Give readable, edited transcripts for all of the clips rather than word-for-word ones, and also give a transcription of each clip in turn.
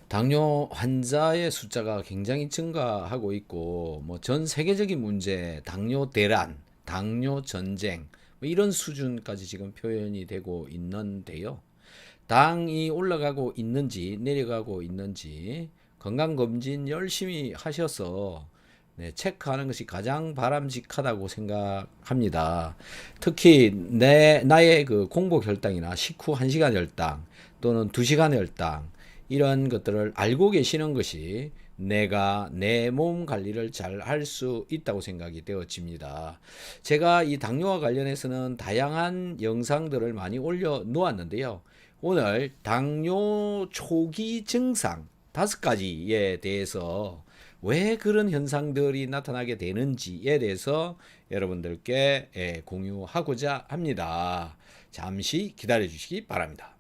당뇨 환자의 숫자가 굉장히 증가하고 있고, 뭐 전 세계적인 문제, 당뇨 대란, 당뇨 전쟁, 뭐 이런 수준까지 지금 표현이 되고 있는데요. 당이 올라가고 있는지 내려가고 있는지 건강검진 열심히 하셔서 체크하는 것이 가장 바람직하다고 생각합니다. 특히 나의 그 공복 혈당이나 식후 1시간 혈당 또는 2시간 혈당 이런 것들을 알고 계시는 것이 내가 내 몸 관리를 잘 할 수 있다고 생각이 되어집니다. 제가 이 당뇨와 관련해서는 다양한 영상들을 많이 올려 놓았는데요. 오늘 당뇨 초기 증상 5가지에 대해서 왜 그런 현상들이 나타나게 되는지에 대해서 여러분들께 공유하고자 합니다. 잠시 기다려 주시기 바랍니다.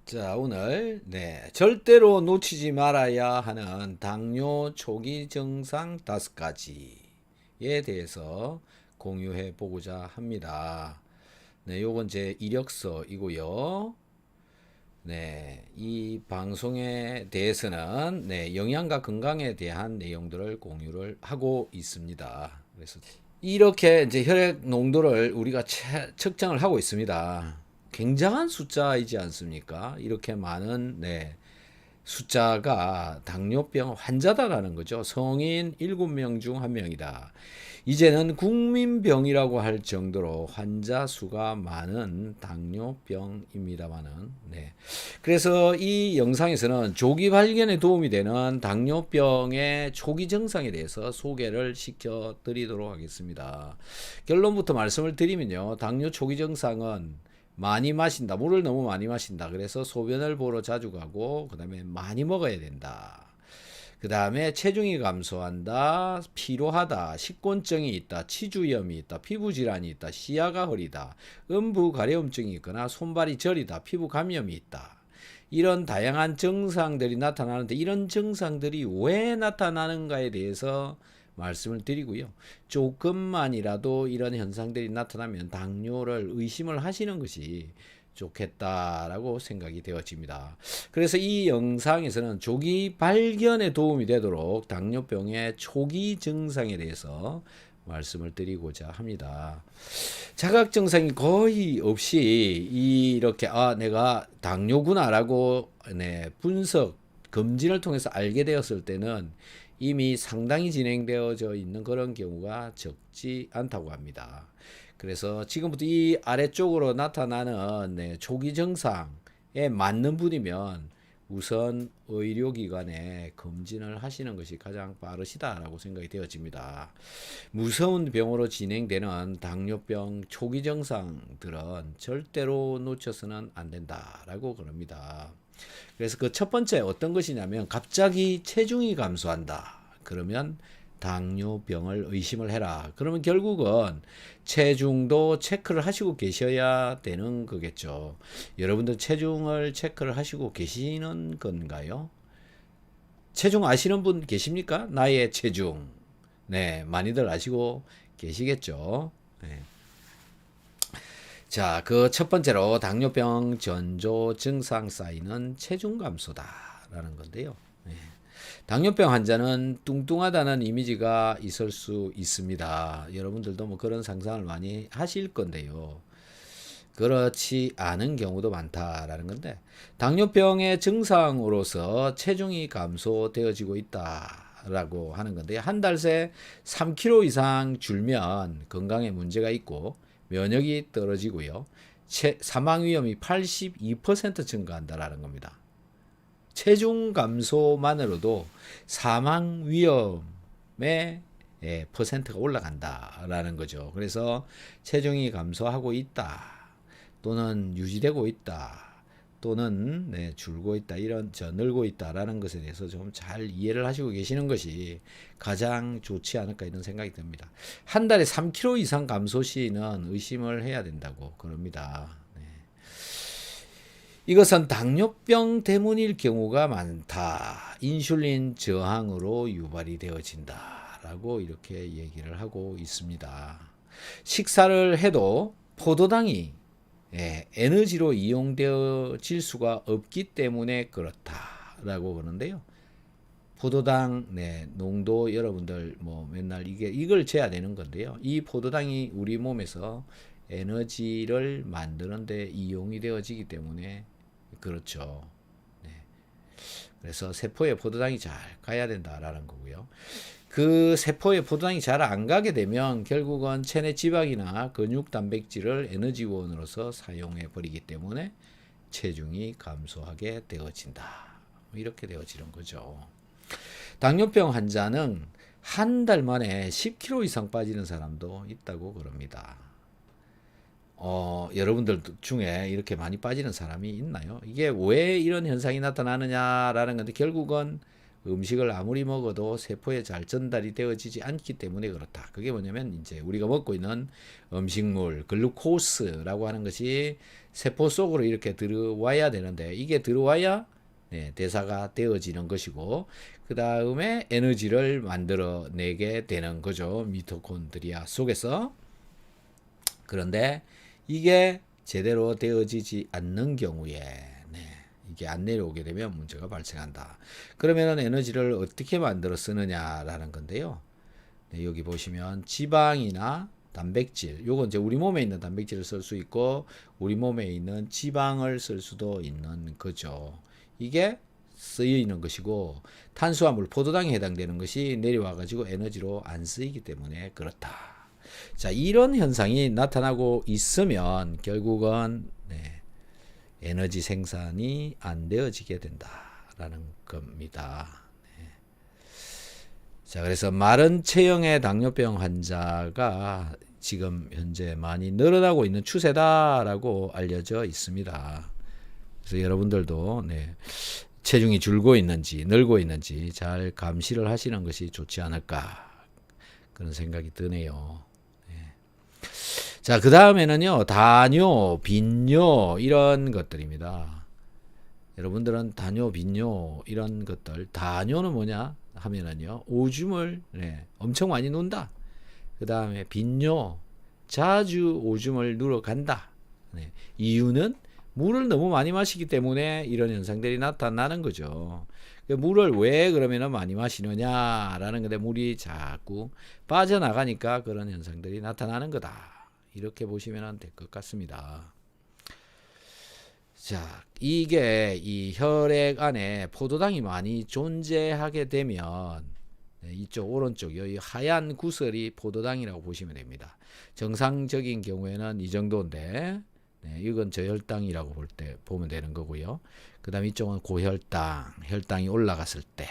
자, 오늘 절대로 놓치지 말아야 하는 당뇨 초기 증상 5가지에 대해서 공유해 보고자 합니다. 요건 제 이력서이고요. 이 방송에 대해서는 영양과 건강에 대한 내용들을 공유를 하고 있습니다. 그래서 이렇게 이제 혈액 농도를 우리가 측정을 하고 있습니다. 굉장한 숫자이지 않습니까? 이렇게 많은 숫자가 당뇨병 환자다라는 거죠. 성인 7명 중 1명이다. 이제는 국민병이라고 할 정도로 환자 수가 많은 당뇨병입니다만은 그래서 이 영상에서는 조기 발견에 도움이 되는 당뇨병의 초기 증상에 대해서 소개를 시켜 드리도록 하겠습니다. 결론부터 말씀을 드리면요. 당뇨 초기 증상은 많이 마신다. 물을 너무 많이 마신다. 그래서 소변을 보러 자주 가고, 그 다음에 많이 먹어야 된다. 그 다음에 체중이 감소한다, 피로하다, 식곤증이 있다, 치주염이 있다, 피부질환이 있다, 시야가 흐리다, 음부 가려움증이 있거나 손발이 저리다, 피부 감염이 있다. 이런 다양한 증상들이 나타나는데 이런 증상들이 왜 나타나는가에 대해서 말씀을 드리고요. 조금만이라도 이런 현상들이 나타나면 당뇨를 의심을 하시는 것이 좋겠다라고 생각이 되어집니다. 그래서 이 영상에서는 조기 발견에 도움이 되도록 당뇨병의 초기 증상에 대해서 말씀을 드리고자 합니다. 자각 증상이 거의 없이 이렇게 내가 당뇨구나라고 분석 검진을 통해서 알게 되었을 때는 이미 상당히 진행되어져 있는 그런 경우가 적지 않다고 합니다. 그래서 지금부터 이 아래쪽으로 나타나는 초기 증상에 맞는 분이면 우선 의료기관에 검진을 하시는 것이 가장 빠르시다라고 생각이 되어집니다. 무서운 병으로 진행되는 당뇨병 초기 증상들은 절대로 놓쳐서는 안 된다라고 그럽니다. 그래서 그 첫 번째 어떤 것이냐면 갑자기 체중이 감소한다. 그러면 당뇨병을 의심을 해라. 그러면 결국은 체중도 체크를 하시고 계셔야 되는 거겠죠. 여러분들 체중을 체크를 하시고 계시는 건가요? 체중 아시는 분 계십니까? 나의 체중. 많이들 아시고 계시겠죠. 자, 그 첫 번째로 당뇨병 전조 증상 사인은 체중 감소다라는 건데요. 당뇨병 환자는 뚱뚱하다는 이미지가 있을 수 있습니다. 여러분들도 뭐 그런 상상을 많이 하실 건데요. 그렇지 않은 경우도 많다라는 건데, 당뇨병의 증상으로서 체중이 감소되어지고 있다라고 하는 건데, 한 달 새 3kg 이상 줄면 건강에 문제가 있고 면역이 떨어지고요. 사망 위험이 82% 증가한다라는 겁니다. 체중 감소만으로도 사망 위험의 퍼센트가 올라간다라는 거죠. 그래서 체중이 감소하고 있다, 또는 유지되고 있다, 또는 줄고 있다, 이런 늘고 있다라는 것에 대해서 좀 잘 이해를 하시고 계시는 것이 가장 좋지 않을까 이런 생각이 듭니다. 한 달에 3kg 이상 감소 시는 의심을 해야 된다고 그럽니다. 이것은 당뇨병 때문일 경우가 많다. 인슐린 저항으로 유발이 되어진다라고 이렇게 얘기를 하고 있습니다. 식사를 해도 포도당이 에너지로 이용되어질 수가 없기 때문에 그렇다라고 그러는데요. 포도당 농도 여러분들 뭐 맨날 이걸 재야 되는 건데요. 이 포도당이 우리 몸에서 에너지를 만드는데 이용이 되어지기 때문에 그렇죠. 네. 그래서 세포에 포도당이 잘 가야 된다라는 거고요. 그 세포에 포도당이 잘 안 가게 되면 결국은 체내 지방이나 근육 단백질을 에너지원으로서 사용해 버리기 때문에 체중이 감소하게 되어진다. 이렇게 되어지는 거죠. 당뇨병 환자는 한 달 만에 10kg 이상 빠지는 사람도 있다고 그럽니다. 여러분들 중에 이렇게 많이 빠지는 사람이 있나요? 이게 왜 이런 현상이 나타나느냐라는 건데 결국은 음식을 아무리 먹어도 세포에 잘 전달이 되어지지 않기 때문에 그렇다. 그게 뭐냐면 이제 우리가 먹고 있는 음식물, 글루코스라고 하는 것이 세포 속으로 이렇게 들어와야 되는데 이게 들어와야 대사가 되어지는 것이고 그 다음에 에너지를 만들어내게 되는 거죠. 미토콘드리아 속에서. 그런데 이게 제대로 되어지지 않는 경우에 이게 안 내려오게 되면 문제가 발생한다. 그러면 에너지를 어떻게 만들어 쓰느냐라는 건데요. 여기 보시면 지방이나 단백질, 요건 이제 우리 몸에 있는 단백질을 쓸 수 있고 우리 몸에 있는 지방을 쓸 수도 있는 거죠. 이게 쓰여 있는 것이고 탄수화물, 포도당에 해당되는 것이 내려와 가지고 에너지로 안 쓰이기 때문에 그렇다. 자, 이런 현상이 나타나고 있으면 결국은 에너지 생산이 안 되어지게 된다라는 겁니다. 자, 그래서 마른 체형의 당뇨병 환자가 지금 현재 많이 늘어나고 있는 추세다라고 알려져 있습니다. 그래서 여러분들도 체중이 줄고 있는지 늘고 있는지 잘 감시를 하시는 것이 좋지 않을까 그런 생각이 드네요. 자, 그 다음에는요, 다뇨, 빈뇨, 이런 것들입니다. 여러분들은 다뇨, 빈뇨, 이런 것들, 다뇨는 뭐냐 하면은요, 오줌을 엄청 많이 논다. 그 다음에 빈뇨, 자주 오줌을 누러 간다. 이유는 물을 너무 많이 마시기 때문에 이런 현상들이 나타나는 거죠. 물을 왜 그러면 많이 마시느냐라는 건데 물이 자꾸 빠져나가니까 그런 현상들이 나타나는 거다. 이렇게 보시면 될 것 같습니다. 자, 이게 이 혈액 안에 포도당이 많이 존재하게 되면 이쪽 오른쪽이요. 이 하얀 구슬이 포도당이라고 보시면 됩니다. 정상적인 경우에는 이 정도인데 이건 저혈당이라고 보면 되는 거고요. 그 다음 이쪽은 고혈당, 혈당이 올라갔을 때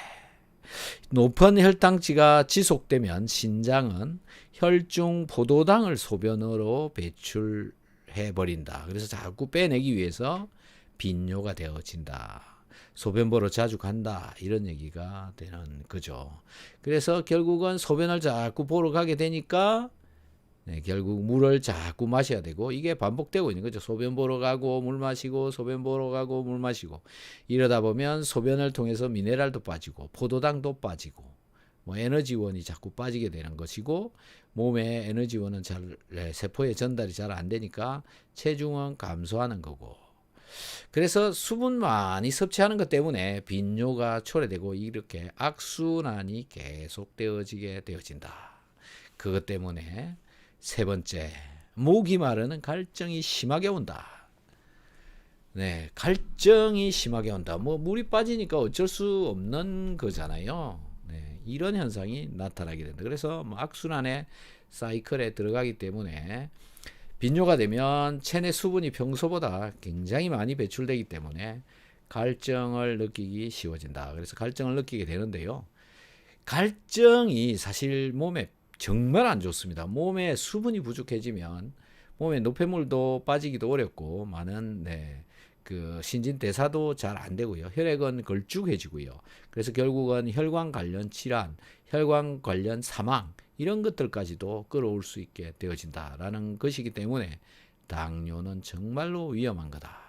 높은 혈당치가 지속되면 신장은 혈중 포도당을 소변으로 배출해 버린다. 그래서 자꾸 빼내기 위해서 빈뇨가 되어진다. 소변 보러 자주 간다. 이런 얘기가 되는 거죠. 그래서 결국은 소변을 자꾸 보러 가게 되니까 결국 물을 자꾸 마셔야 되고 이게 반복되고 있는 거죠. 소변 보러 가고 물 마시고 소변 보러 가고 물 마시고 이러다 보면 소변을 통해서 미네랄도 빠지고 포도당도 빠지고 에너지원이 자꾸 빠지게 되는 것이고 몸에 에너지원은 세포에 전달이 잘 안 되니까 체중은 감소하는 거고 그래서 수분 많이 섭취하는 것 때문에 빈뇨가 초래되고 이렇게 악순환이 계속되어지게 되어진다. 그것 때문에 세 번째, 목이 마르는 갈증이 심하게 온다. 갈증이 심하게 온다. 물이 빠지니까 어쩔 수 없는 거잖아요. 이런 현상이 나타나게 된다. 그래서 악순환의 사이클에 들어가기 때문에 빈뇨가 되면 체내 수분이 평소보다 굉장히 많이 배출되기 때문에 갈증을 느끼기 쉬워진다. 그래서 갈증을 느끼게 되는데요. 갈증이 사실 몸에 정말 안 좋습니다. 몸에 수분이 부족해지면 몸에 노폐물도 빠지기도 어렵고 많은 그 신진대사도 잘 안 되고요. 혈액은 걸쭉해지고요. 그래서 결국은 혈관 관련 질환, 혈관 관련 사망 이런 것들까지도 끌어올 수 있게 되어진다라는 것이기 때문에 당뇨는 정말로 위험한 거다.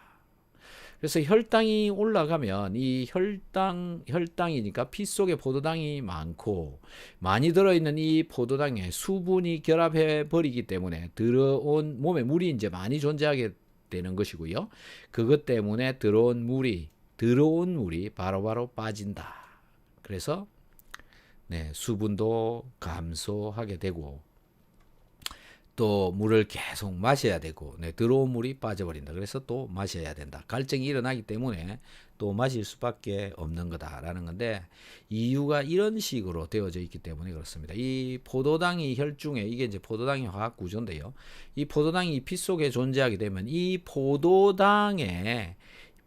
그래서 혈당이 올라가면 이 혈당이니까 피 속에 포도당이 많고 많이 들어있는 이 포도당에 수분이 결합해 버리기 때문에 들어온 몸에 물이 이제 많이 존재하게 되는 것이고요. 그것 때문에 들어온 물이 바로바로 빠진다. 그래서 수분도 감소하게 되고 또 물을 계속 마셔야 되고 들어온 물이 빠져버린다. 그래서 또 마셔야 된다. 갈증이 일어나기 때문에 또 마실 수밖에 없는 거다라는 건데 이유가 이런 식으로 되어져 있기 때문에 그렇습니다. 이 포도당이 혈중에 이게 이제 포도당의 화학 구조인데요. 이 포도당이 피 속에 존재하게 되면 이 포도당에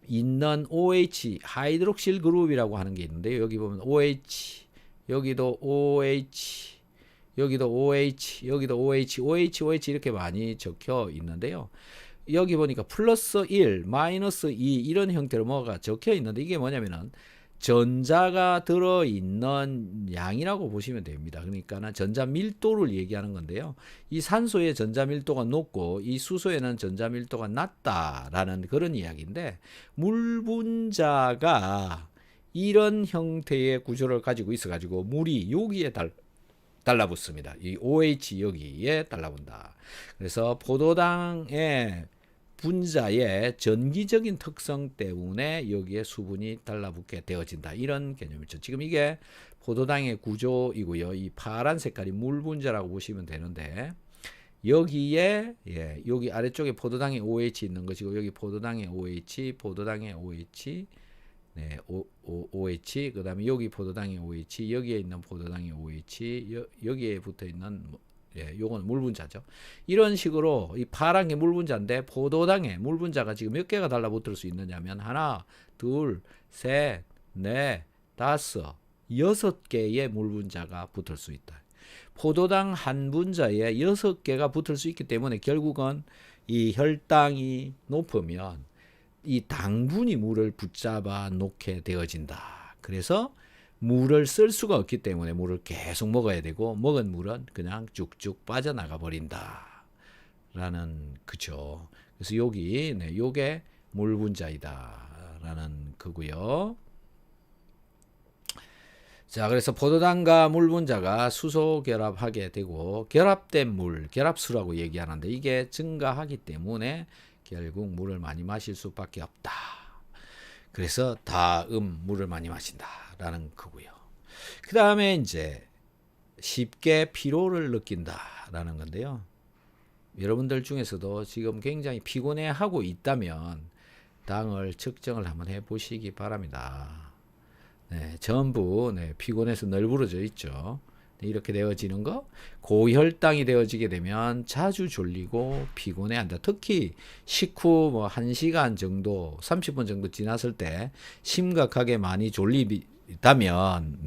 있는 OH 하이드록실 그룹이라고 하는 게 있는데요. 여기 보면 OH, 여기도 OH, 여기도 OH, 여기도 OH, OH, OH 이렇게 많이 적혀 있는데요. 여기 보니까 플러스 1, 마이너스 2 이런 형태로 뭐가 적혀 있는데 이게 뭐냐면은 전자가 들어있는 양이라고 보시면 됩니다. 그러니까 전자 밀도를 얘기하는 건데요. 이 산소의 전자 밀도가 높고 이 수소에는 전자 밀도가 낮다라는 그런 이야기인데 물 분자가 이런 형태의 구조를 가지고 있어가지고 물이 여기에 달라붙습니다. 이 OH 여기에 달라붙는다. 그래서 포도당의 분자의 전기적인 특성 때문에 여기에 수분이 달라붙게 되어진다. 이런 개념이죠. 지금 이게 포도당의 구조이고요. 이 파란 색깔이 물 분자라고 보시면 되는데 여기에 여기 아래쪽에 포도당의 OH 있는 것이고 여기 포도당의 OH, 포도당의 OH, OH, 그 다음에 여기 포도당의 OH, 여기에 있는 포도당의 OH, 여기에 붙어 있는 요건 물 분자죠. 이런 식으로 이 파란 게 물 분자인데 포도당의 물 분자가 지금 몇 개가 달라붙을 수 있느냐면 하나, 둘, 셋, 넷, 다섯, 6개의 물 분자가 붙을 수 있다. 포도당 한 분자에 6개가 붙을 수 있기 때문에 결국은 이 혈당이 높으면 이 당분이 물을 붙잡아 놓게 되어진다. 그래서 물을 쓸 수가 없기 때문에 물을 계속 먹어야 되고 먹은 물은 그냥 쭉쭉 빠져나가 버린다. 라는 그죠. 그래서 여기 요게 물 분자이다. 라는 거고요. 자, 그래서 포도당과 물 분자가 수소 결합하게 되고 결합된 물, 결합수라고 얘기하는데 이게 증가하기 때문에 결국 물을 많이 마실 수밖에 없다. 그래서 물을 많이 마신다라는 거고요. 그 다음에 이제 쉽게 피로를 느낀다라는 건데요. 여러분들 중에서도 지금 굉장히 피곤해하고 있다면 당을 측정을 한번 해보시기 바랍니다. 전부 피곤해서 널브러져 있죠. 이렇게 되어지는 거 고혈당이 되어지게 되면 자주 졸리고 피곤해한다. 특히 식후 뭐 1시간 정도 30분 정도 지났을 때 심각하게 많이 졸리다면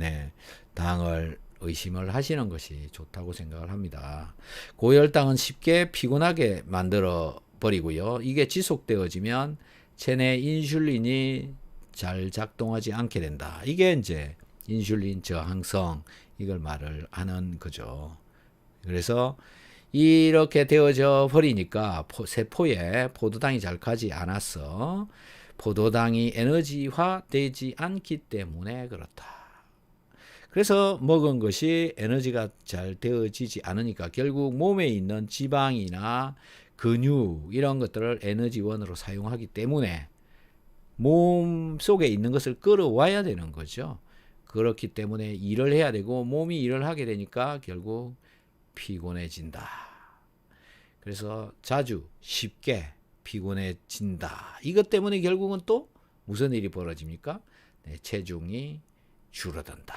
당을 의심을 하시는 것이 좋다고 생각을 합니다. 고혈당은 쉽게 피곤하게 만들어 버리고요. 이게 지속되어지면 체내 인슐린이 잘 작동하지 않게 된다. 이게 이제 인슐린 저항성 이걸 말을 하는 거죠. 그래서 이렇게 되어져 버리니까 세포에 포도당이 잘 가지 않아서 포도당이 에너지화 되지 않기 때문에 그렇다. 그래서 먹은 것이 에너지가 잘 되어지지 않으니까 결국 몸에 있는 지방이나 근육 이런 것들을 에너지원으로 사용하기 때문에 몸 속에 있는 것을 끌어와야 되는 거죠. 그렇기 때문에 일을 해야 되고 몸이 일을 하게 되니까 결국 피곤해진다. 그래서 자주 쉽게 피곤해진다. 이것 때문에 결국은 또 무슨 일이 벌어집니까? 체중이 줄어든다.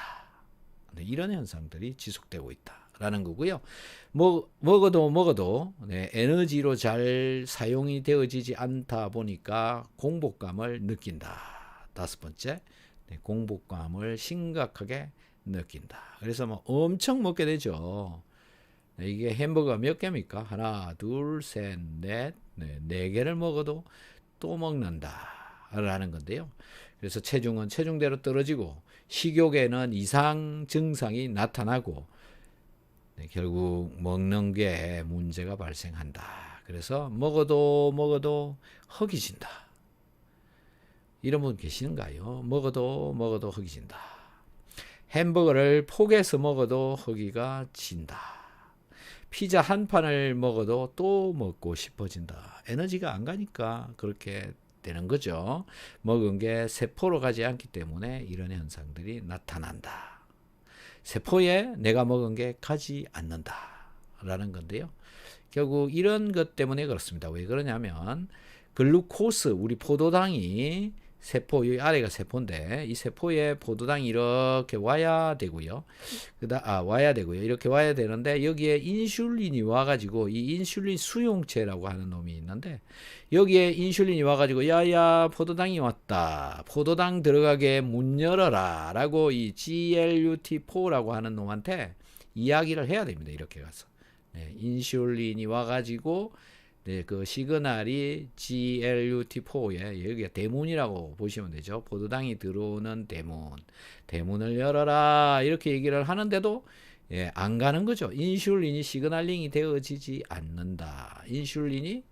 이런 현상들이 지속되고 있다라는 거고요. 먹어도 에너지로 잘 사용이 되어지지 않다 보니까 공복감을 느낀다. 5번째. 공복감을 심각하게 느낀다. 그래서 뭐 엄청 먹게 되죠. 이게 햄버거 몇 개입니까? 하나, 둘, 셋, 넷, 네 개를 먹어도 또 먹는다. 라는 건데요. 그래서 체중은 체중대로 떨어지고 식욕에는 이상 증상이 나타나고 결국 먹는 게 문제가 발생한다. 그래서 먹어도 허기진다. 이런 분 계시는가요? 먹어도 허기 진다. 햄버거를 포개서 먹어도 허기가 진다. 피자 한 판을 먹어도 또 먹고 싶어진다. 에너지가 안 가니까 그렇게 되는 거죠. 먹은 게 세포로 가지 않기 때문에 이런 현상들이 나타난다. 세포에 내가 먹은 게 가지 않는다 라는 건데요. 결국 이런 것 때문에 그렇습니다. 왜 그러냐면 글루코스, 우리 포도당이 세포, 여기 아래가 세포인데 이 세포에 포도당이 이렇게 와야 되고요. 와야 되고요. 이렇게 와야 되는데 여기에 인슐린이 와가지고 이 인슐린 수용체라고 하는 놈이 있는데 여기에 인슐린이 와가지고 야야 포도당이 왔다. 포도당 들어가게 문 열어라 라고 이 GLUT4라고 하는 놈한테 이야기를 해야 됩니다. 이렇게 가서. 네, 인슐린이 와가지고 네, 그 시그널이 GLUT4에 여기가 대문이라고 보시면 되죠. 포도당이 들어오는 대문을 열어라 이렇게 얘기를 하는데도 안 가는 거죠. 인슐린이 시그널링이 되어지지 않는다. 인슐린이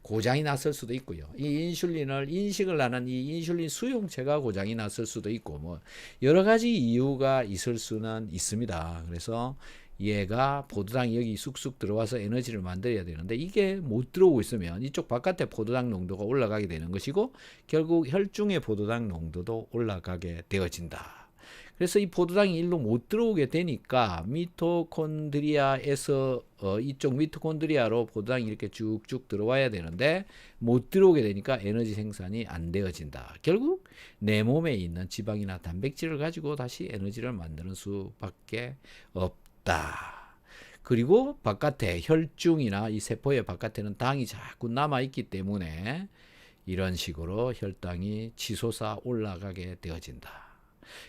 고장이 났을 수도 있고요. 이 인슐린을 인식을 하는 이 인슐린 수용체가 고장이 났을 수도 있고 뭐 여러 가지 이유가 있을 수는 있습니다. 그래서 얘가 포도당이 여기 쑥쑥 들어와서 에너지를 만들어야 되는데 이게 못 들어오고 있으면 이쪽 바깥에 포도당 농도가 올라가게 되는 것이고 결국 혈중의 포도당 농도도 올라가게 되어진다. 그래서 이 포도당이 일로 못 들어오게 되니까 미토콘드리아에서 이쪽 미토콘드리아로 포도당이 이렇게 쭉쭉 들어와야 되는데 못 들어오게 되니까 에너지 생산이 안 되어진다. 결국 내 몸에 있는 지방이나 단백질을 가지고 다시 에너지를 만드는 수밖에 없다. 그리고 바깥에 혈중이나 이 세포의 바깥에는 당이 자꾸 남아있기 때문에 이런 식으로 혈당이 치솟아 올라가게 되어진다.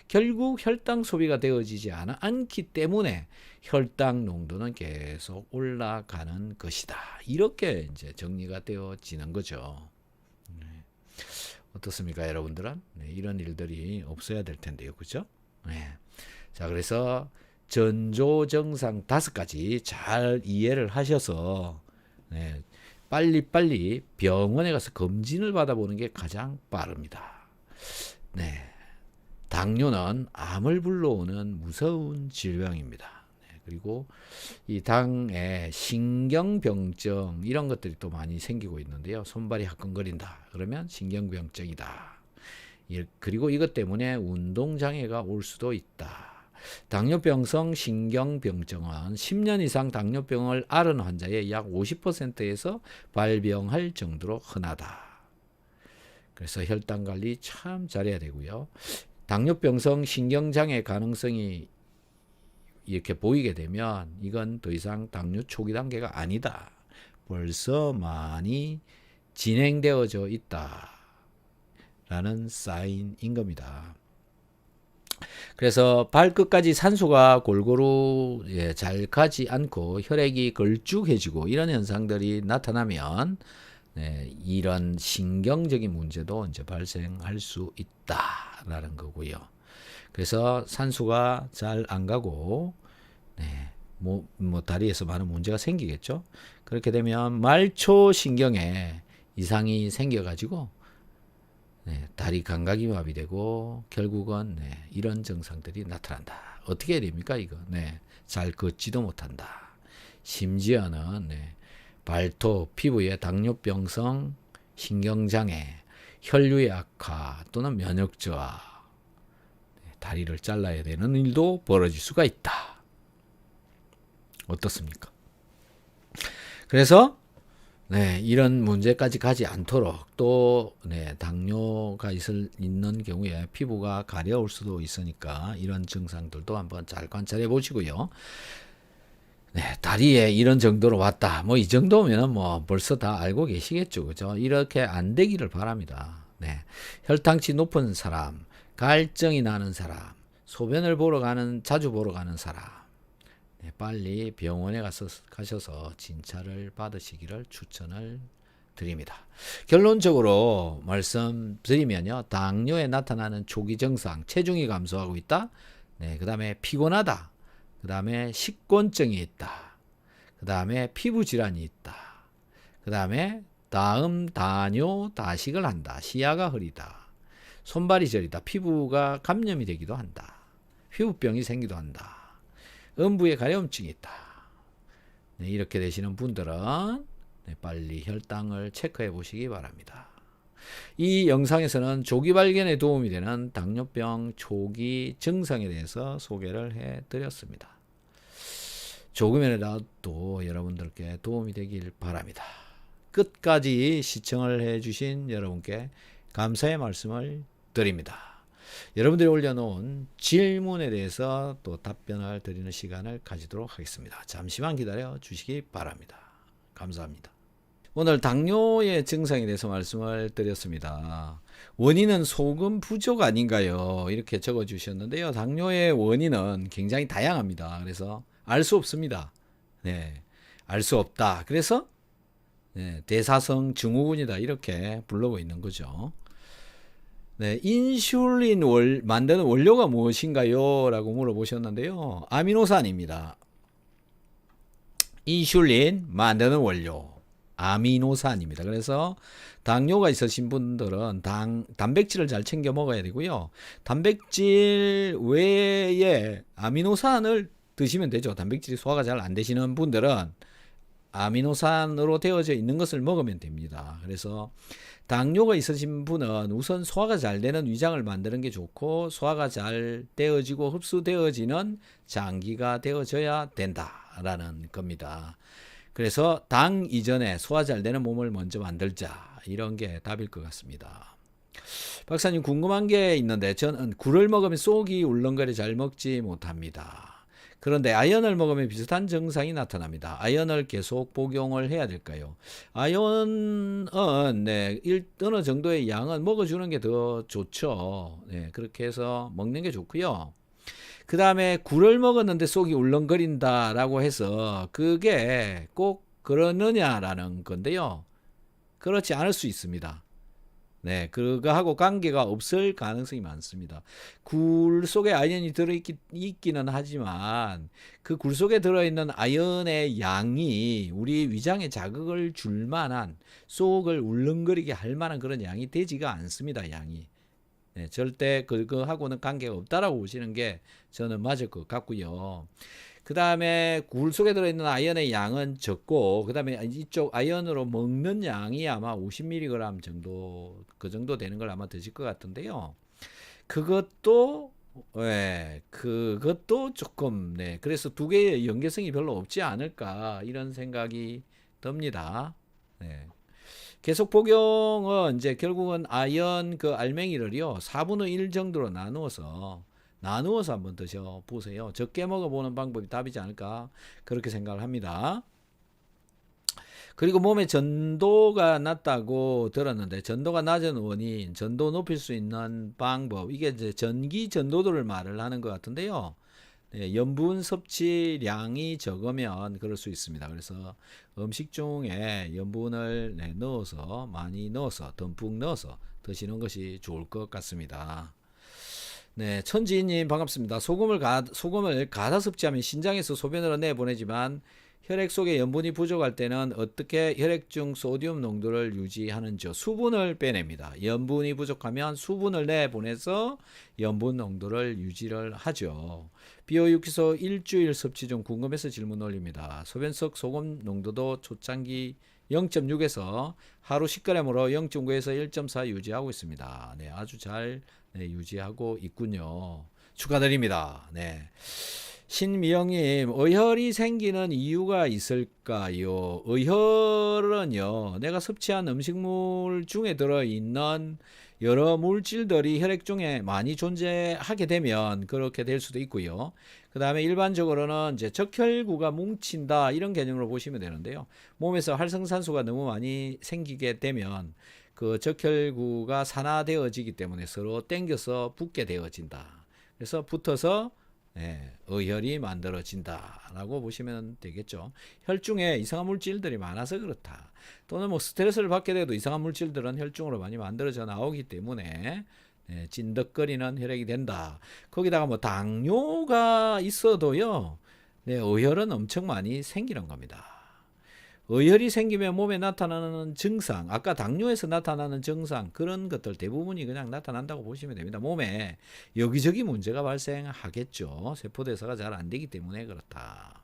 결국 혈당 소비가 되어지지 않기 때문에 혈당 농도는 계속 올라가는 것이다. 이렇게 이제 정리가 되어지는 거죠. 어떻습니까, 여러분들은? 이런 일들이 없어야 될 텐데요, 그렇죠? 자, 그래서 전조증상 5가지 잘 이해를 하셔서 빨리빨리 병원에 가서 검진을 받아보는 게 가장 빠릅니다. 당뇨는 암을 불러오는 무서운 질병입니다. 그리고 이 당에 신경병증 이런 것들이 또 많이 생기고 있는데요. 손발이 화끈거린다. 그러면 신경병증이다. 그리고 이것 때문에 운동장애가 올 수도 있다. 당뇨병성 신경병증은 10년 이상 당뇨병을 앓은 환자의 약 50%에서 발병할 정도로 흔하다. 그래서 혈당 관리 참 잘해야 되고요. 당뇨병성 신경장애 가능성이 이렇게 보이게 되면 이건 더 이상 당뇨 초기 단계가 아니다. 벌써 많이 진행되어져 있다라는 사인인 겁니다. 그래서 발끝까지 산소가 골고루 잘 가지 않고 혈액이 걸쭉해지고 이런 현상들이 나타나면 이런 신경적인 문제도 이제 발생할 수 있다라는 거고요. 그래서 산소가 잘 안 가고 뭐 다리에서 많은 문제가 생기겠죠. 그렇게 되면 말초 신경에 이상이 생겨가지고 다리 감각이 마비되고 결국은 이런 증상들이 나타난다. 어떻게 해야 됩니까 이거? 잘 걷지도 못한다. 심지어는 발톱, 피부의 당뇨병성 신경장애, 혈류의 악화 또는 면역 저하, 다리를 잘라야 되는 일도 벌어질 수가 있다. 어떻습니까? 그래서 이런 문제까지 가지 않도록 또 당뇨가 있는 경우에 피부가 가려울 수도 있으니까 이런 증상들도 한번 잘 관찰해 보시고요. 다리에 이런 정도로 왔다. 뭐 이 정도면 뭐 벌써 다 알고 계시겠죠. 그죠? 이렇게 안 되기를 바랍니다. 혈당치 높은 사람, 갈증이 나는 사람, 소변을 자주 보러 가는 사람, 빨리 병원에 가셔서 진찰을 받으시기를 추천을 드립니다. 결론적으로 말씀드리면요. 당뇨에 나타나는 초기 증상, 체중이 감소하고 있다. 그 다음에 피곤하다. 그 다음에 식곤증이 있다. 그 다음에 피부 질환이 있다. 그 다음에 다음 다뇨 다식을 한다. 시야가 흐리다. 손발이 저리다. 피부가 감염이 되기도 한다. 피부병이 생기도 한다. 음부에 가려움증이 있다. 네, 이렇게 되시는 분들은 네, 빨리 혈당을 체크해 보시기 바랍니다. 이 영상에서는 조기 발견에 도움이 되는 당뇨병 초기 증상에 대해서 소개를 해 드렸습니다. 조금이라도 여러분들께 도움이 되길 바랍니다. 끝까지 시청을 해 주신 여러분께 감사의 말씀을 드립니다. 여러분들이 올려놓은 질문에 대해서 또 답변을 드리는 시간을 가지도록 하겠습니다. 잠시만 기다려 주시기 바랍니다. 감사합니다. 오늘 당뇨의 증상에 대해서 말씀을 드렸습니다. 원인은 소금 부족 아닌가요? 이렇게 적어 주셨는데요. 당뇨의 원인은 굉장히 다양합니다. 그래서 알 수 없습니다. 네, 알 수 없다. 그래서 네, 대사성 증후군이다. 이렇게 부르고 있는 거죠. 네, 인슐린 만드는 원료가 무엇인가요? 라고 물어보셨는데요. 아미노산입니다. 인슐린 만드는 원료. 아미노산입니다. 그래서 당뇨가 있으신 분들은 단백질을 잘 챙겨 먹어야 되고요. 단백질 외에 아미노산을 드시면 되죠. 단백질이 소화가 잘 안 되시는 분들은 아미노산으로 되어져 있는 것을 먹으면 됩니다. 그래서 당뇨가 있으신 분은 우선 소화가 잘 되는 위장을 만드는 게 좋고, 소화가 잘 되어지고 흡수되어지는 장기가 되어져야 된다라는 겁니다. 그래서 당 이전에 소화 잘 되는 몸을 먼저 만들자, 이런 게 답일 것 같습니다. 박사님, 궁금한 게 있는데 저는 굴을 먹으면 속이 울렁거려 잘 먹지 못합니다. 그런데 아연을 먹으면 비슷한 증상이 나타납니다. 아연을 계속 복용을 해야 될까요? 아연은 네, 어느 정도의 양은 먹어주는 게 더 좋죠. 네, 그렇게 해서 먹는 게 좋고요. 그 다음에 굴을 먹었는데 속이 울렁거린다라고 해서 그게 꼭 그러느냐라는 건데요. 그렇지 않을 수 있습니다. 네, 그거하고 관계가 없을 가능성이 많습니다. 굴 속에 아연이 들어있기는 하지만 그 굴 속에 들어있는 아연의 양이 우리 위장에 자극을 줄 만한, 속을 울렁거리게 할 만한 그런 양이 되지가 않습니다. 양이. 네, 절대 그거하고는 관계가 없다라고 보시는 게 저는 맞을 것 같고요. 그 다음에 굴 속에 들어있는 아연의 양은 적고, 그 다음에 이쪽 아연으로 먹는 양이 아마 50mg 정도, 그 정도 되는 걸 아마 드실 것 같은데요. 그것도 그것도 조금, 네, 그래서 두 개의 연계성이 별로 없지 않을까, 이런 생각이 듭니다. 네. 계속 복용은 이제 결국은 아연 그 알맹이를요 4분의 1 정도로 나누어서 한번 드셔 보세요. 적게 먹어보는 방법이 답이지 않을까, 그렇게 생각을 합니다. 그리고 몸에 전도가 낮다고 들었는데, 전도가 낮은 원인, 전도 높일 수 있는 방법, 이게 이제 전기 전도도를 말을 하는 것 같은데요. 네, 염분 섭취량이 적으면 그럴 수 있습니다. 그래서 음식 중에 염분을 넣어서, 많이 넣어서, 듬뿍 넣어서 드시는 것이 좋을 것 같습니다. 네, 천지인님 반갑습니다. 소금을 가사 섭취하면 신장에서 소변으로 내보내지만 혈액 속에 염분이 부족할 때는 어떻게 혈액 중 소듐 농도를 유지하는지요? 수분을 빼냅니다. 염분이 부족하면 수분을 내보내서 염분 농도를 유지를 하죠. 비오유키소 일주일 섭취 중 궁금해서 질문 올립니다. 소변 속 소금 농도도 초창기 0.6에서 하루 10g으로 0.9에서 1.4 유지하고 있습니다. 네, 아주 잘 유지하고 있군요. 축하드립니다. 네. 신미영님, 의혈이 생기는 이유가 있을까요? 의혈은요, 내가 섭취한 음식물 중에 들어있는 여러 물질들이 혈액 중에 많이 존재하게 되면 그렇게 될 수도 있고요. 그 다음에 일반적으로는 이제 적혈구가 뭉친다, 이런 개념으로 보시면 되는데요. 몸에서 활성산소가 너무 많이 생기게 되면 그 적혈구가 산화되어지기 때문에 서로 땡겨서 붙게 되어진다. 그래서 붙어서 의혈이 만들어진다라고 보시면 되겠죠. 혈중에 이상한 물질들이 많아서 그렇다. 또는 뭐 스트레스를 받게 돼도 이상한 물질들은 혈중으로 많이 만들어져 나오기 때문에 찐득거리는 혈액이 된다. 거기다가 뭐 당뇨가 있어도요, 의혈은 엄청 많이 생기는 겁니다. 어혈이 생기면 몸에 나타나는 증상, 아까 당뇨에서 나타나는 증상 그런 것들 대부분이 그냥 나타난다고 보시면 됩니다. 몸에 여기저기 문제가 발생하겠죠. 세포대사가 잘 안 되기 때문에 그렇다.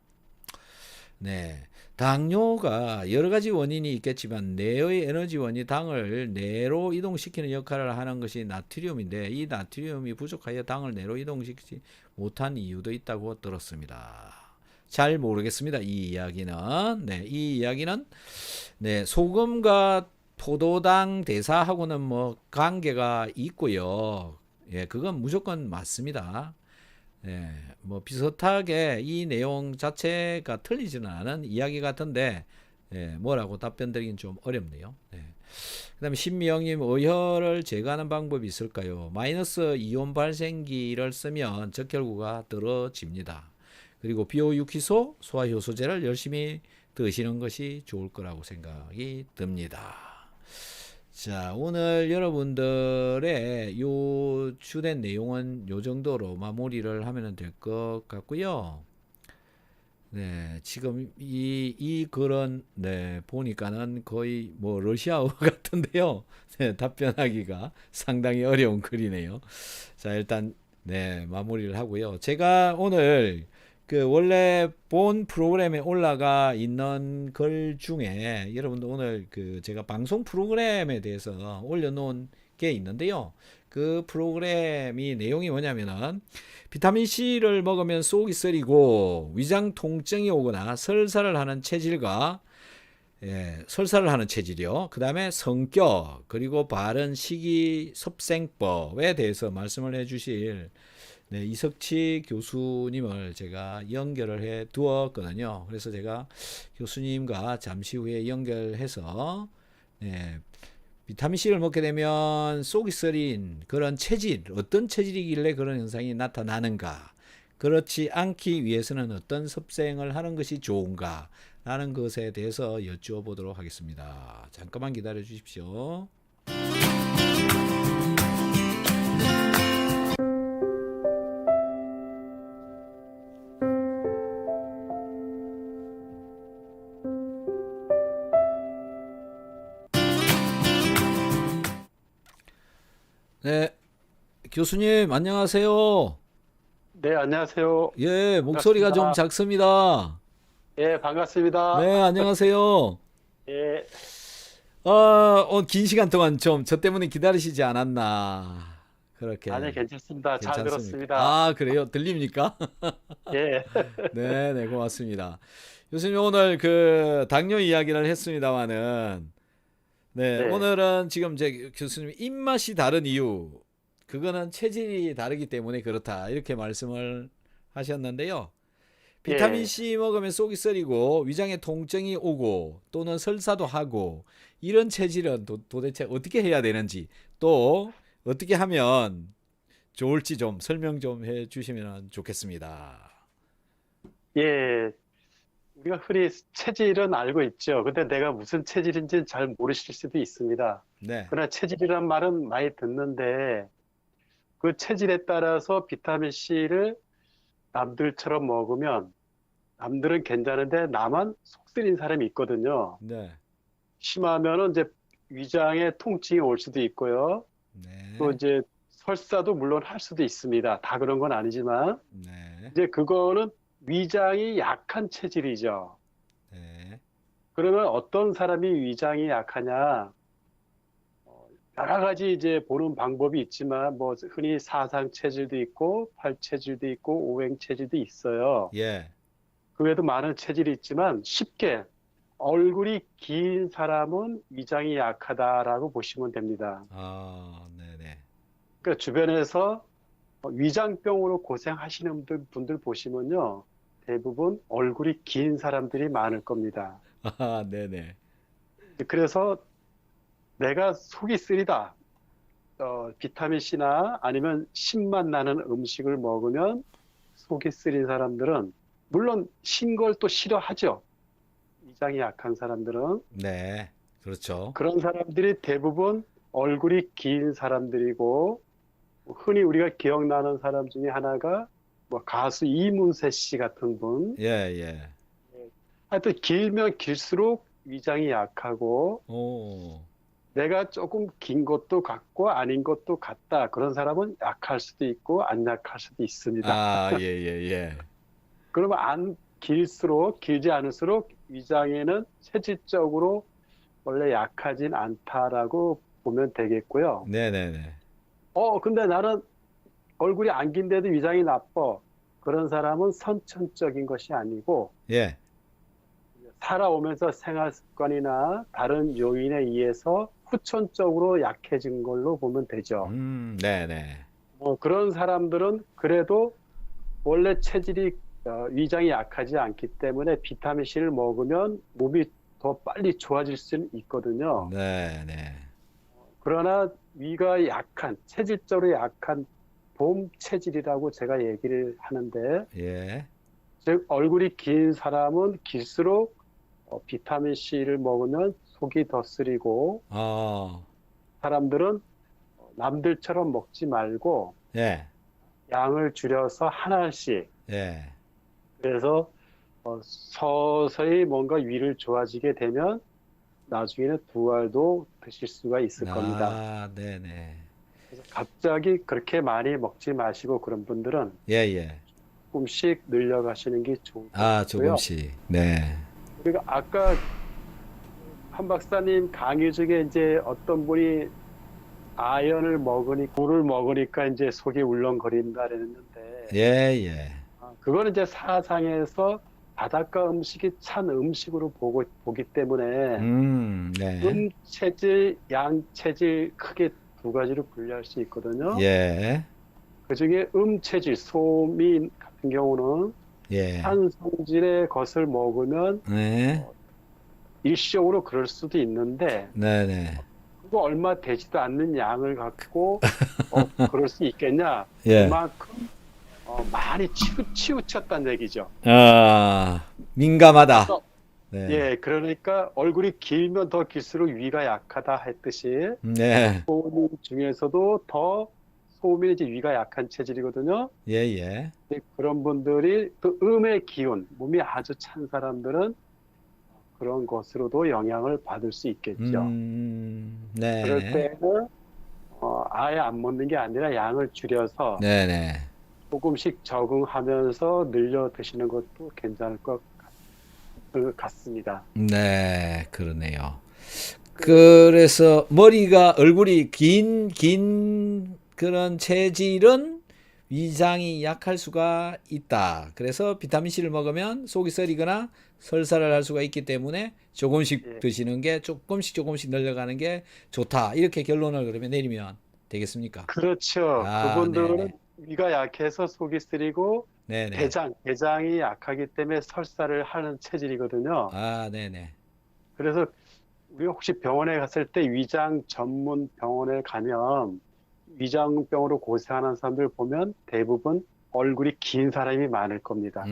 네, 당뇨가 여러 가지 원인이 있겠지만 뇌의 에너지원이 당을 뇌로 이동시키는 역할을 하는 것이 나트륨인데 이 나트륨이 부족하여 당을 뇌로 이동시키지 못한 이유도 있다고 들었습니다. 잘 모르겠습니다. 이 이야기는. 네, 이 이야기는 네, 소금과 포도당 대사하고는 뭐 관계가 있고요. 예, 그건 무조건 맞습니다. 예, 뭐 비슷하게 이 내용 자체가 틀리지는 않은 이야기 같은데 예, 뭐라고 답변 드리긴 좀 어렵네요. 예. 그다음에 신미영님 어혈을 제거하는 방법이 있을까요? 마이너스 이온 발생기를 쓰면 적혈구가 떨어집니다. 그리고 비오유키소, 소화효소제를 열심히 드시는 것이 좋을 거라고 생각이 듭니다. 자, 오늘 여러분들의 요 주된 내용은 요 정도로 마무리를 하면 될 것 같고요. 네, 지금 이 글은 네, 보니까는 거의 뭐 러시아어 같은데요. 네, 답변하기가 상당히 어려운 글이네요. 자, 일단 네, 마무리를 하고요. 제가 오늘 그 원래 본 프로그램에 올라가 있는 글 중에 여러분들 오늘 그 제가 방송 프로그램에 대해서 올려놓은 게 있는데요. 그 프로그램이 내용이 뭐냐면은 비타민 C를 먹으면 속이 쓰리고 위장 통증이 오거나 설사를 하는 체질과 설사를 하는 체질이요. 그 다음에 성격 그리고 바른 식이섭생법에 대해서 말씀을 해주실 네, 이석치 교수님을 제가 연결을 해 두었거든요. 그래서 제가 교수님과 잠시 후에 연결해서 네, 비타민C를 먹게 되면 속이 쓰린 그런 체질, 어떤 체질이길래 그런 현상이 나타나는가, 그렇지 않기 위해서는 어떤 섭생을 하는 것이 좋은가 라는 것에 대해서 여쭈어보도록 하겠습니다. 잠깐만 기다려 주십시오. 네, 교수님 안녕하세요. 네, 안녕하세요. 예, 목소리가 좀 반갑습니다. 작습니다. 예, 반갑습니다. 네, 안녕하세요. 예, 긴 시간 동안 좀 저 때문에 기다리시지 않았나. 아니, 그렇게 괜찮습니다. 잘 괜찮습니까? 들었습니다. 아, 그래요? 들립니까? 예, 네, 네, 고맙습니다. 교수님 오늘 그 당뇨 이야기를 했습니다마는 네, 네, 오늘은 지금 제 교수님 입맛이 다른 이유 그거는 체질이 다르기 때문에 그렇다. 이렇게 말씀을 하셨는데요. 비타민 예, C 먹으면 속이 쓰리고 위장에 통증이 오고 또는 설사도 하고 이런 체질은 도대체 어떻게 해야 되는지 또 어떻게 하면 좋을지 좀 설명 좀 해주시면 좋겠습니다. 예. 우리가 흔히 체질은 알고 있죠. 근데 내가 무슨 체질인지 잘 모르실 수도 있습니다. 네, 그러나 체질이란 말은 많이 듣는데 그 체질에 따라서 비타민 C를 남들처럼 먹으면 남들은 괜찮은데 나만 속 쓰린 사람이 있거든요. 네, 심하면은 이제 위장에 통증이 올 수도 있고요. 또 네, 이제 설사도 물론 할 수도 있습니다. 다 그런 건 아니지만 네, 이제 그거는 위장이 약한 체질이죠. 네, 그러면 어떤 사람이 위장이 약하냐? 여러 가지 이제 보는 방법이 있지만 뭐 흔히 사상 체질도 있고 팔 체질도 있고 오행 체질도 있어요. 예, 그 외에도 많은 체질이 있지만 쉽게 얼굴이 긴 사람은 위장이 약하다라고 보시면 됩니다. 아, 네, 네, 그러니까 주변에서 위장병으로 고생하시는 분들 보시면요. 대부분 얼굴이 긴 사람들이 많을 겁니다. 아, 네, 네, 그래서 내가 속이 쓰리다. 비타민 C나 아니면 신맛 나는 음식을 먹으면 속이 쓰린 사람들은 물론 신 걸 또 싫어하죠. 위장이 약한 사람들은. 네, 그렇죠. 그런 사람들이 대부분 얼굴이 긴 사람들이고 흔히 우리가 기억나는 사람 중에 하나가 뭐 가수 이문세 씨 같은 분. 예, 예, 하여튼 길면 길수록 위장이 약하고 오. 내가 조금 긴 것도 같고 아닌 것도 같다. 그런 사람은 약할 수도 있고 안 약할 수도 있습니다. 아, 예, 예, 예. 그러면 안 길수록 길지 않을수록 위장에는 체질적으로 원래 약하진 않다라고 보면 되겠고요. 네네네. 근데 나는 얼굴이 안 긴데도 위장이 나빠. 그런 사람은 선천적인 것이 아니고 예. 살아오면서 생활 습관이나 다른 요인에 의해서 후천적으로 약해진 걸로 보면 되죠. 네네. 그런 사람들은 그래도 원래 체질이 위장이 약하지 않기 때문에 비타민 C를 먹으면 몸이 더 빨리 좋아질 수는 있거든요. 네네. 그러나 위가 약한, 체질적으로 약한 봄 체질이라고 제가 얘기를 하는데, 예. 즉 얼굴이 긴 사람은 길수록 비타민 C를 먹으면 속이 더 쓰리고 어, 사람들은 남들처럼 먹지 말고 예. 양을 줄여서 하나씩 예. 그래서 서서히 뭔가 위를 좋아지게 되면 나중에는 두 알도 드실 수가 있을 겁니다. 아, 네네. 그래서 갑자기 그렇게 많이 먹지 마시고 그런 분들은 예, 예. 조금씩 늘려가시는 게 좋을 것 아, 같고요. 조금씩. 네. 그리고 아까 한 박사님 강의 중에 이제 어떤 분이 아연을 먹으니 꿀을 먹으니까 이제 속이 울렁거린다 그랬는데 예, 예. 그거는 이제 사상에서 바닷가 음식이 찬 음식으로 보기 때문에 네. 체질, 양 체질 크게 두 가지로 분류할 수 있거든요. 예. 그중에 체질, 소미 같은 경우는 예. 한 성질의 것을 먹으면 네. 일시적으로 그럴 수도 있는데 네네. 그거 얼마 되지도 않는 양을 갖고 그럴 수 있겠냐? 예. 그만큼 많이 치우쳤다는 얘기죠. 아, 민감하다. 아까 네. 예, 그러니까 얼굴이 길면 더 길수록 위가 약하다 했듯이 네. 소민 중에서도 더 소민이 이제 위가 약한 체질이거든요. 예, 예. 근데 그런 분들이 또 음의 기운, 몸이 아주 찬 사람들은 그런 것으로도 영향을 받을 수 있겠죠. 그럴 네네. 때는 아예 안 먹는 게 아니라 양을 줄여서 네네. 조금씩 적응하면서 늘려 드시는 것도 괜찮을 것 같습니다. 네, 그러네요. 그래서 머리가 얼굴이 긴 그런 체질은 위장이 약할 수가 있다. 그래서 비타민 C를 먹으면 속이 쓰리거나 설사를 할 수가 있기 때문에 조금씩 예, 드시는 게 조금씩 늘려가는 게 좋다. 이렇게 결론을 그러면 내리면 되겠습니까? 그렇죠. 아, 그분들은 네네. 위가 약해서 속이 쓰리고 네네. 대장이 약하기 때문에 설사를 하는 체질이거든요. 아, 네네. 그래서 우리 혹시 병원에 갔을 때 위장 전문 병원에 가면 위장병으로 고생하는 사람들 보면 대부분 얼굴이 긴 사람이 많을 겁니다.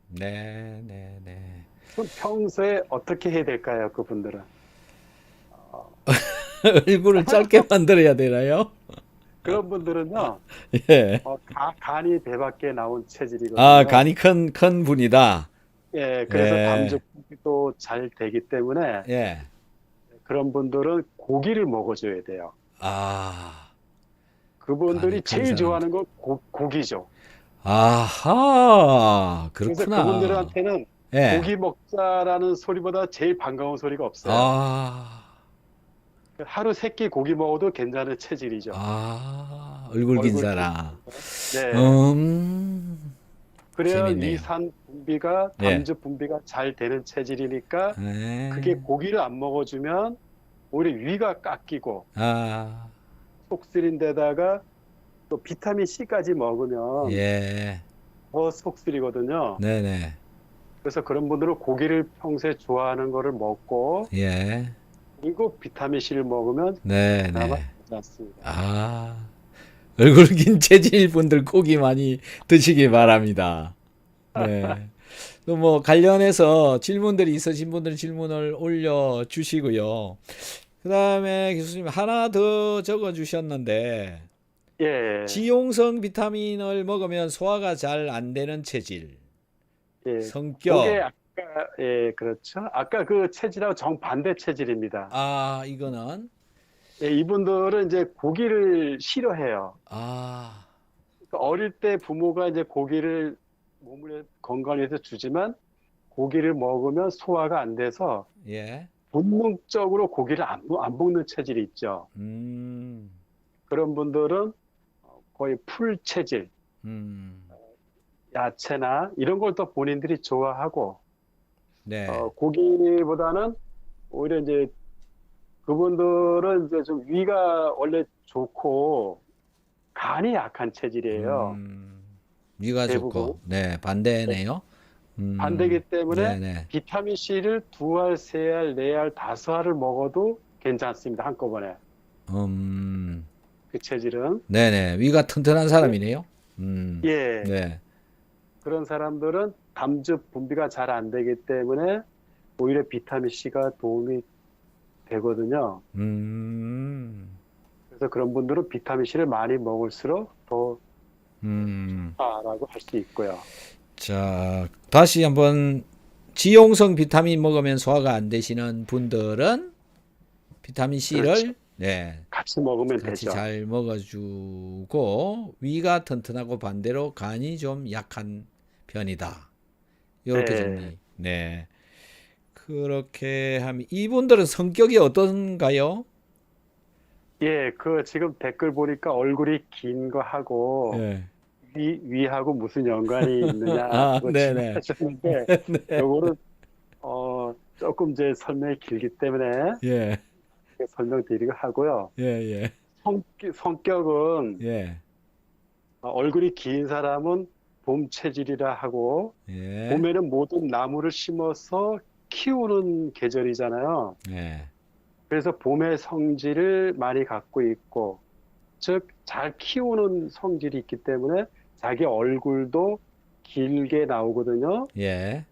네네네. 그럼 평소에 어떻게 해야 될까요, 그분들은? 어, 얼굴을 짧게 만들어야 되나요? 그런 분들은요, 예. 간이 배 밖에 나온 아, 체질이거든요. 간이 큰 분이다. 예, 그래서 예. 담즙도 잘 되기 때문에 예. 그런 분들은 고기를 먹어줘야 돼요. 아, 그분들이 간이 큰 제일 사람들. 좋아하는 건 고기죠. 아하, 그래서 그렇구나. 그분들한테는 예. 고기 먹자라는 소리보다 제일 반가운 소리가 없어요. 아, 하루 세 끼 고기 먹어도 괜찮은 체질이죠. 얼굴 긴 얼굴 긴 사람. 사람들. 네. 음, 그래야 재밌네요. 위산 분비가, 예. 담즙 분비가 잘 되는 체질이니까 그게 예. 고기를 안 먹어주면 오히려 위가 깎이고 아, 속 쓰린 데다가 또 비타민 C까지 먹으면 예. 더 속 쓰리거든요. 네네. 그래서 그런 분들은 고기를 평소에 좋아하는 거를 먹고 예. 그리고 비타민 C를 먹으면 그나마 네네. 괜찮습니다. 아, 얼굴 긴 체질 분들 고기 많이 드시기 바랍니다. 네. 또 뭐 관련해서 질문들이 있으신 분들 질문을 올려 주시고요. 그다음에 교수님 하나 더 적어 주셨는데 예, 지용성 비타민을 먹으면 소화가 잘 안 되는 체질, 예. 그게 성격. 예, 그렇죠. 아까 그 체질하고 정반대 체질입니다. 아, 이거는 예, 이분들은 이제 고기를 싫어해요. 아, 그러니까 어릴 때 부모가 이제 고기를 몸을 건강을 위해서 주지만 고기를 먹으면 소화가 안 돼서 예. 본능적으로 고기를 안 먹는 체질이 있죠. 음. 그런 분들은 거의 풀 체질, 음. 야채나 이런 걸 더 본인들이 좋아하고, 네. 고기보다는 오히려 이제 그분들은 이제 좀 위가 원래 좋고 간이 약한 체질이에요. 음. 위가 대부분. 좋고. 네, 반대네요. 반대기 때문에 네네. 비타민 C를 두 알, 세 알, 네 알, 다섯 알을 먹어도 괜찮습니다. 한꺼번에. 음. 그 체질은. 네네. 위가 튼튼한 예, 사람이네요. 예. 네. 그런 사람들은 담즙 분비가 잘 안 되기 때문에 오히려 비타민 C가 도움이 되거든요. 음. 그래서 그런 분들은 비타민 C를 많이 먹을수록 더 음. 좋다라고 할 수 있고요. 자, 다시 한번 지용성 비타민 먹으면 소화가 안 되시는 분들은 비타민 그렇죠. C를 네, 같이 먹으면 같이 되죠. 잘 먹어주고 위가 튼튼하고 반대로 간이 좀 약한 편이다. 이렇게 네. 정리. 네. 그렇게 하면 이분들은 성격이 어떤가요? 예, 그 지금 댓글 보니까 얼굴이 긴 거 하고 예. 위하고 무슨 연관이 있느냐 아, 그거 네네. 질문하셨는데 네. 요거는 조금 이제 설명이 길기 때문에 예. 설명드리고 하고요. 예, 예. 성격은 예. 얼굴이 긴 사람은 봄 체질이라 하고 예. 봄에는 모든 나무를 심어서 키우는 계절이잖아요. 예. 그래서 봄의 성질을 많이 갖고 있고 즉 잘 키우는 성질이 있기 때문에 자기 얼굴도 길게 나오거든요. 예.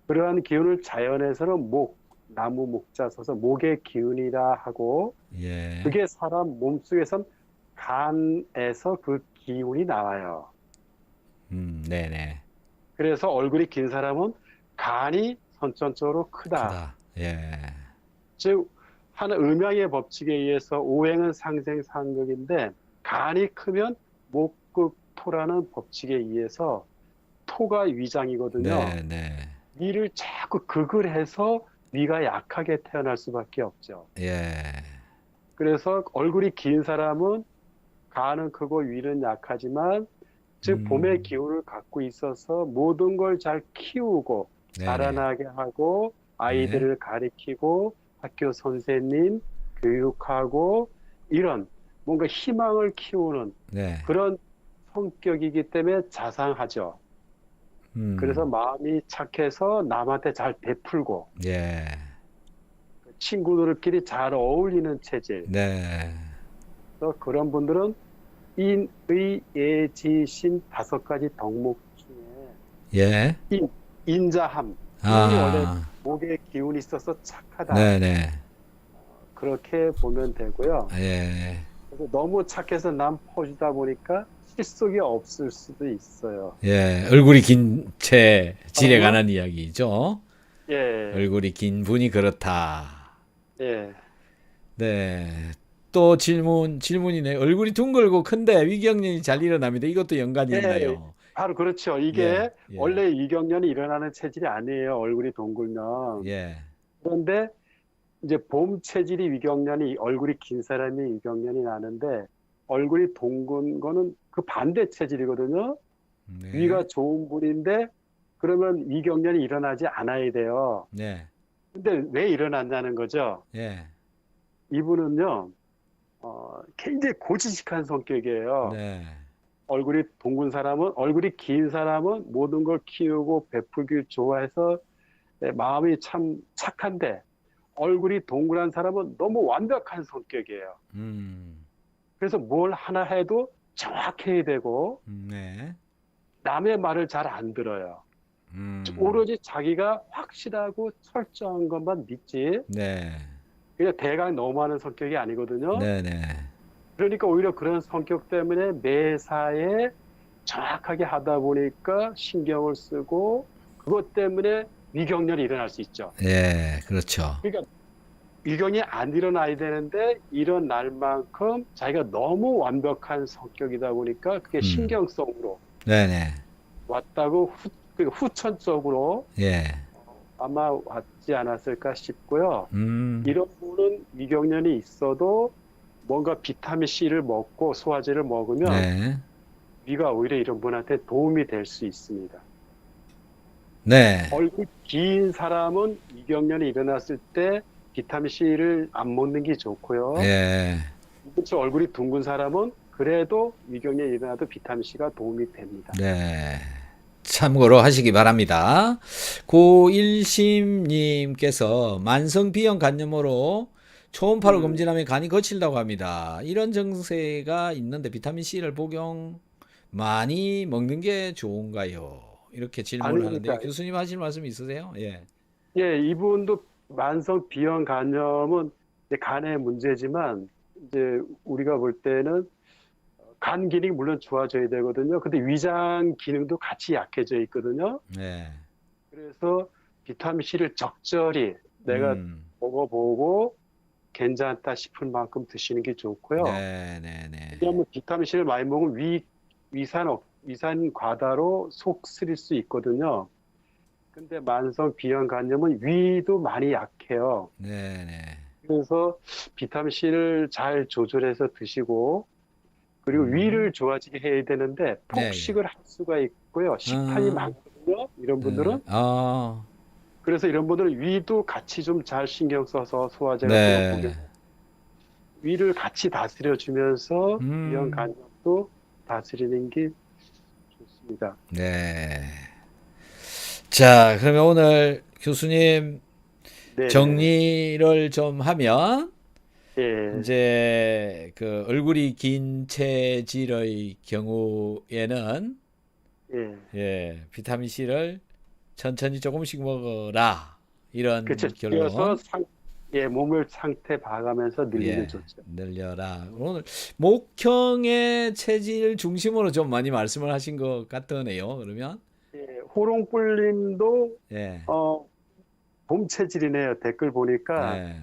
그러한 기운을 자연에서는 나무 목자 써서 목의 기운이라 하고 예. 그게 사람 몸속에선 간에서 그 기운이 나와요. 네네. 그래서 얼굴이 긴 사람은 간이 선천적으로 크다. 크다. 예. 즉, 한 음양의 법칙에 의해서 오행은 상생상극인데 간이 크면 목극토라는 법칙에 의해서 토가 위장이거든요. 네네. 위를 자꾸 극을 해서 위가 약하게 태어날 수밖에 없죠. 예. 그래서 얼굴이 긴 사람은 간은 크고 위는 약하지만 즉 봄의 음. 기운을 갖고 있어서 모든 걸 잘 키우고 네네. 자라나게 하고 예. 아이들을 가리키고 학교 선생님 교육하고 이런 뭔가 희망을 키우는 네. 그런 성격이기 때문에 자상하죠. 그래서 음. 마음이 착해서 남한테 잘 베풀고 예. 친구들끼리 잘 어울리는 체질. 네. 그래서 그런 분들은 인, 의, 예, 지, 신 다섯 가지 덕목 중에 예. 인, 인자함. 인이 원래 아. 목에 기운이 있어서 착하다. 네네. 그렇게 보면 되고요. 예. 그래서 너무 착해서 남 퍼주다 보니까 실속이 없을 수도 있어요. 예. 얼굴이 긴 채 질에 사람은 관한 이야기죠. 예, 얼굴이 긴 분이 그렇다. 예, 네. 또 질문이네. 얼굴이 둥글고 큰데 위경련이 잘 일어납니다. 이것도 연관이 예. 있나요? 바로 그렇죠. 예. 이게 예. 원래 위경련이 일어나는 체질이 아니에요. 얼굴이 동글면. 예. 그런데 이제 봄 체질이 위경련이 얼굴이 긴 사람이 위경련이 나는데 얼굴이 동근 거는 그 반대 체질이거든요. 네. 위가 좋은 분인데 그러면 위경련이 일어나지 않아야 돼요. 네. 근데 왜 일어났냐는 거죠. 예. 이분은요, 굉장히 고지식한 성격이에요. 네. 얼굴이 동근 사람은, 얼굴이 긴 사람은 모든 걸 키우고 베풀길 좋아해서 마음이 참 착한데 얼굴이 동그란 사람은 너무 완벽한 성격이에요. 음. 그래서 뭘 하나 해도 정확해야 되고 네. 남의 말을 잘 안 들어요. 음. 오로지 자기가 확실하고 철저한 것만 믿지 네. 그냥 대강 너무하는 성격이 아니거든요. 네네. 그러니까 오히려 그런 성격 때문에 매사에 정확하게 하다 보니까 신경을 쓰고 그것 때문에 위경련이 일어날 수 있죠. 예, 그렇죠. 그러니까 위경이 안 일어나야 되는데 일어날 만큼 자기가 너무 완벽한 성격이다 보니까 그게 음, 신경성으로 네네. 왔다고 그러니까 후천적으로 예, 아마 왔지 않았을까 싶고요. 음, 이런 분은 위경련이 있어도 뭔가 비타민 C를 먹고 소화제를 먹으면 네, 위가 오히려 이런 분한테 도움이 될 수 있습니다. 네, 얼굴 긴 사람은 위경련이 일어났을 때 비타민 C를 안 먹는 게 좋고요. 예, 그렇죠. 얼굴이 둥근 사람은 그래도 위경련이 일어나도 비타민 C가 도움이 됩니다. 네. 참고로 하시기 바랍니다. 고일심님께서 만성 비형 간염으로 초음파로 음, 검진하면 간이 거칠다고 합니다. 이런 증세가 있는데 비타민 C를 복용 많이 먹는 게 좋은가요? 이렇게 질문을 하는데요. 아닙니다. 교수님 하실 말씀 있으세요? 예. 예, 이분도 만성 비형 간염은 이제 간의 문제지만 이제 우리가 볼 때는 간 기능이 물론 좋아져야 되거든요. 근데 위장 기능도 같이 약해져 있거든요. 네. 그래서 비타민 C를 적절히 내가 음. 먹어보고 괜찮다 싶을 만큼 드시는 게 좋고요. 네, 네, 네. 왜냐하면 비타민 C를 많이 먹으면 위산 과다로 속 쓰릴 수 있거든요. 근데 만성 비형 간염은 위도 많이 약해요. 네, 네. 그래서 비타민 C를 잘 조절해서 드시고 그리고 음. 위를 좋아지게 해야 되는데 네, 예. 폭식을 할 수가 있고요. 식탐이 어, 많거든요. 이런 네. 분들은. 어, 그래서 이런 분들은 위도 같이 좀 잘 신경 써서 소화제 같은 거 네. 복용, 위를 같이 다스려 주면서 비형 음. 간염도 다스리는 게 좋습니다. 네. 자, 그러면 오늘 교수님 네네. 정리를 좀 하면 예, 이제 그 얼굴이 긴 체질의 경우에는 예. 비타민 C를 천천히 조금씩 먹어라. 그렇죠. 이런 줄여서 결론. 몸을 상태 봐가면서 늘리면 예, 좋죠. 늘려라. 오늘 목형의 체질 중심으로 좀 많이 말씀을 하신 것 같으네요. 그러면 예, 호롱불님도 예, 어, 봄 체질이네요. 댓글 보니까 예,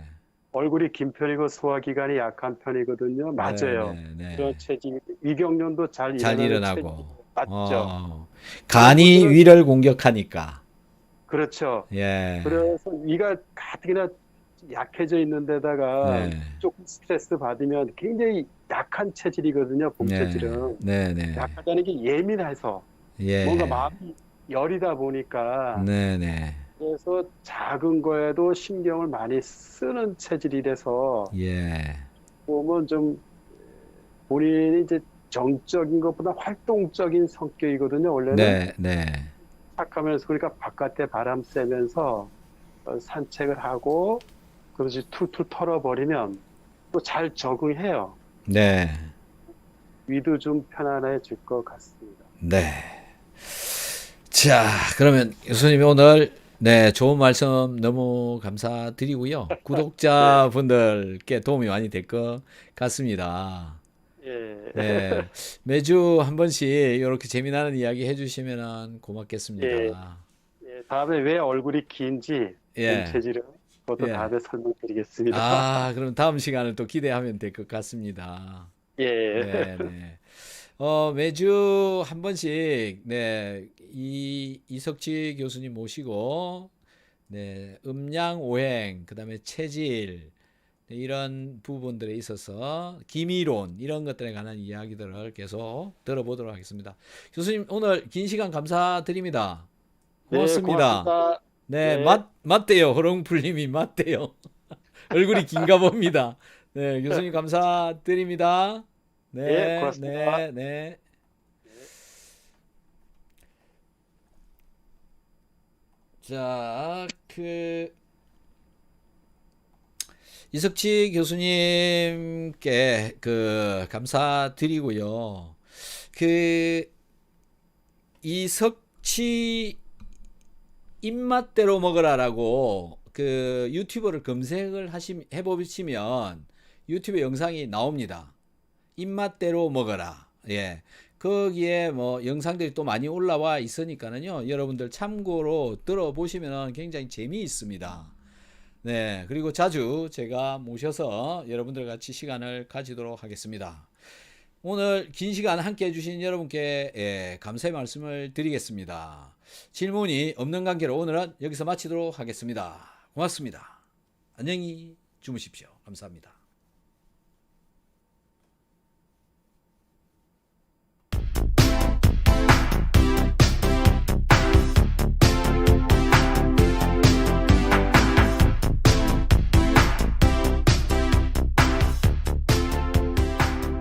얼굴이 긴 편이고 소화기관이 약한 편이거든요. 네, 맞아요. 네, 네. 그런 체질, 위경련도 잘 잘 일어나는 일어나고, 체질이에요. 맞죠. 이런 간이 분들은 위를 공격하니까. 그렇죠. 예, 그래서 위가 가뜩이나 약해져 있는 데다가 네, 조금 스트레스 받으면 굉장히 약한 체질이거든요. 봄 네, 체질은. 네, 네, 약하다는 게 예민해서 뭔가 예, 마음이 여리다 보니까 네, 네, 그래서 작은 거에도 신경을 많이 쓰는 체질이라서 예, 보면 좀 본인이 이제 정적인 것보다 활동적인 성격이거든요. 원래는 네, 네, 착하면서 그러니까 바깥에 바람 쐬면서 산책을 하고 그러지 툴툴 털어버리면 또 잘 적응해요. 네, 위도 좀 편안해질 것 같습니다. 네. 자, 그러면 교수님 오늘 좋은 말씀 너무 감사드리고요. 네, 구독자분들께 도움이 많이 될 것 같습니다. 예, 네, 매주 한 번씩 이렇게 재미나는 이야기 해주시면 예, 고맙겠습니다. 예. 다음에 왜 얼굴이 긴지 몸 예, 체질은 그것도 예. 다음에 설명드리겠습니다. 아, 그럼 다음 시간을 또 기대하면 될 것 같습니다. 예, 네, 네. 매주 한 번씩, 이석치 교수님 모시고, 음양 오행, 그다음에 체질, 이런 부분들에 있어서 기미론 이런 것들에 관한 이야기들을 계속 들어보도록 하겠습니다. 교수님 오늘 긴 시간 감사드립니다. 네, 고맙습니다. 고맙습니다. 네, 네, 맞대요. 호롱풀님이 맞대요. 얼굴이 긴가 봅니다. 네, 교수님 감사드립니다. 예, 네, 고맙습니다. 네, 네. 네. 자, 이석치 교수님께 감사드리고요. 그 이석치 입맛대로 먹으라라고 유튜브를 검색을 해보시면 유튜브 영상이 나옵니다. 입맛대로 먹어라. 예. 거기에 뭐 영상들이 또 많이 올라와 있으니까는요. 여러분들 참고로 들어보시면 굉장히 재미있습니다. 네, 그리고 자주 제가 모셔서 여러분들 같이 시간을 가지도록 하겠습니다. 오늘 긴 시간 함께 해주신 여러분께 감사의 말씀을 드리겠습니다. 질문이 없는 관계로 오늘은 여기서 마치도록 하겠습니다. 고맙습니다. 안녕히 주무십시오. 감사합니다.